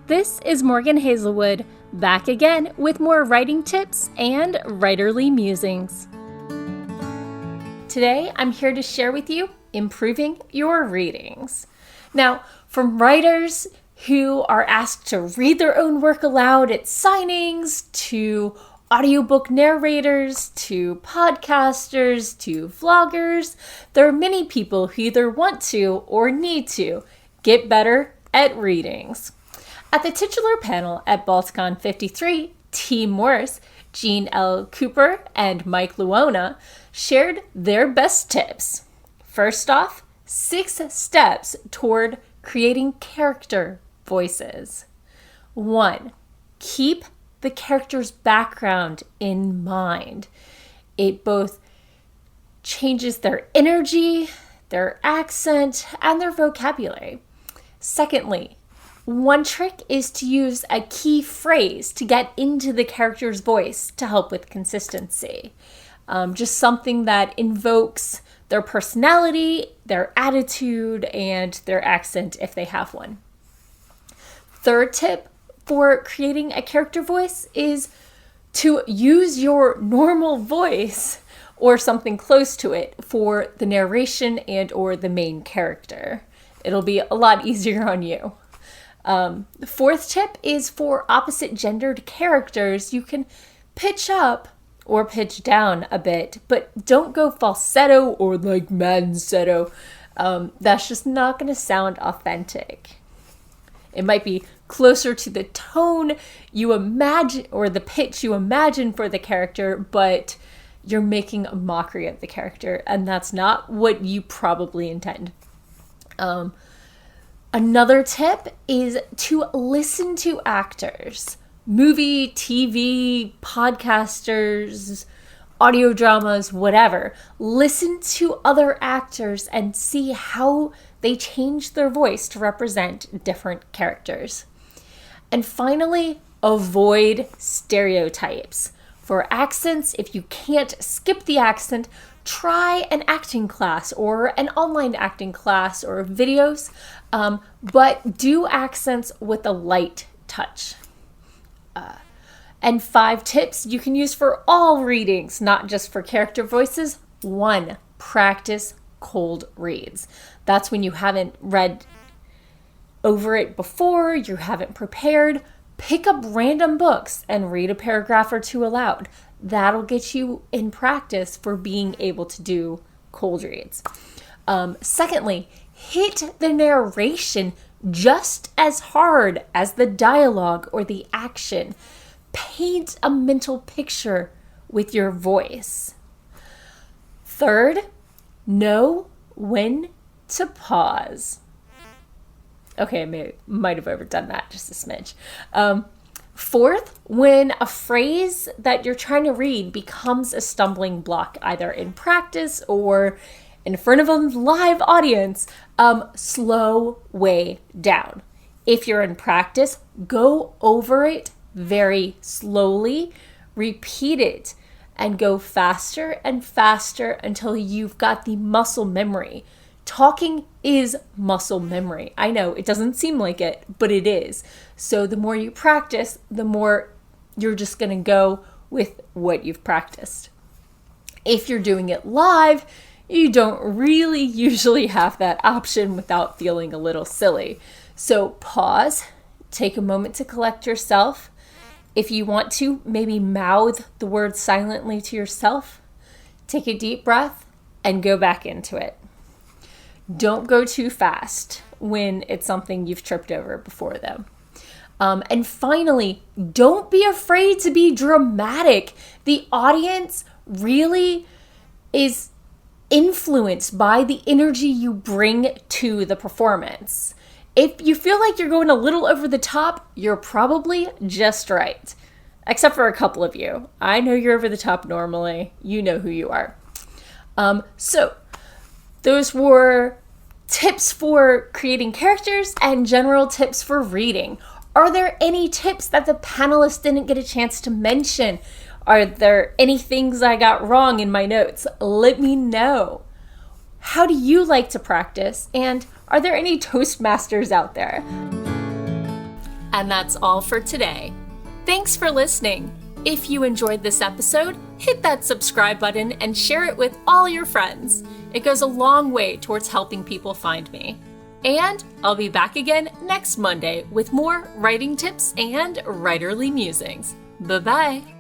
This is Morgan Hazelwood, back again with more writing tips and writerly musings. Today, I'm here to share with you improving your readings. Now, from writers who are asked to read their own work aloud at signings, to audiobook narrators, to podcasters, to vloggers, there are many people who either want to or need to get better at readings. At the titular panel at Balticon 53, T. Morris, Jean L. Cooper, and Mike Luona shared their best tips. First off, 6 steps toward creating character voices. 1. Keep the character's background in mind. It both changes their energy, their accent, and their vocabulary. Secondly, one trick is to use a key phrase to get into the character's voice to help with consistency. Just something that invokes their personality, their attitude, and their accent if they have one. Third tip for creating a character voice is to use your normal voice or something close to it for the narration and or the main character. It'll be a lot easier on you. The fourth tip is for opposite gendered characters. You can pitch up or pitch down a bit, but don't go falsetto or like mansetto. That's just not going to sound authentic. It might be closer to the tone you imagine or the pitch you imagine for the character, but you're making a mockery of the character, and that's not what you probably intend. Another tip is to listen to actors, movie, TV, podcasters, audio dramas, whatever. Listen to other actors and see how they change their voice to represent different characters. And finally, avoid stereotypes. For accents, if you can't skip the accent, try an acting class or an online acting class or videos, but do accents with a light touch. And 5 tips you can use for all readings, not just for character voices. 1, practice cold reads. That's when you haven't read over it before, you haven't prepared. Pick up random books and read a paragraph or 2 aloud. That'll get you in practice for being able to do cold reads. Secondly, hit the narration just as hard as the dialogue or the action. Paint a mental picture with your voice. Third, know when to pause. Okay, I might have overdone that just a smidge. Fourth, when a phrase that you're trying to read becomes a stumbling block, either in practice or in front of a live audience, slow way down. If you're in practice, go over it very slowly, repeat it, and go faster and faster until you've got the muscle memory. Talking is muscle memory. I know it doesn't seem like it, but it is. So the more you practice, the more you're just going to go with what you've practiced. If you're doing it live, you don't really usually have that option without feeling a little silly. So pause, take a moment to collect yourself. If you want to, maybe mouth the words silently to yourself. Take a deep breath and go back into it. Don't go too fast when it's something you've tripped over before, though. And finally, don't be afraid to be dramatic. The audience really is influenced by the energy you bring to the performance. If you feel like you're going a little over the top, you're probably just right. Except for a couple of you. I know you're over the top normally. You know who you are. So those were tips for creating characters and general tips for reading. Are there any tips that the panelists didn't get a chance to mention? Are there any things I got wrong in my notes? Let me know. How do you like to practice? And are there any Toastmasters out there? And that's all for today. Thanks for listening. If you enjoyed this episode, hit that subscribe button and share it with all your friends. It goes a long way towards helping people find me. And I'll be back again next Monday with more writing tips and writerly musings. Bye-bye.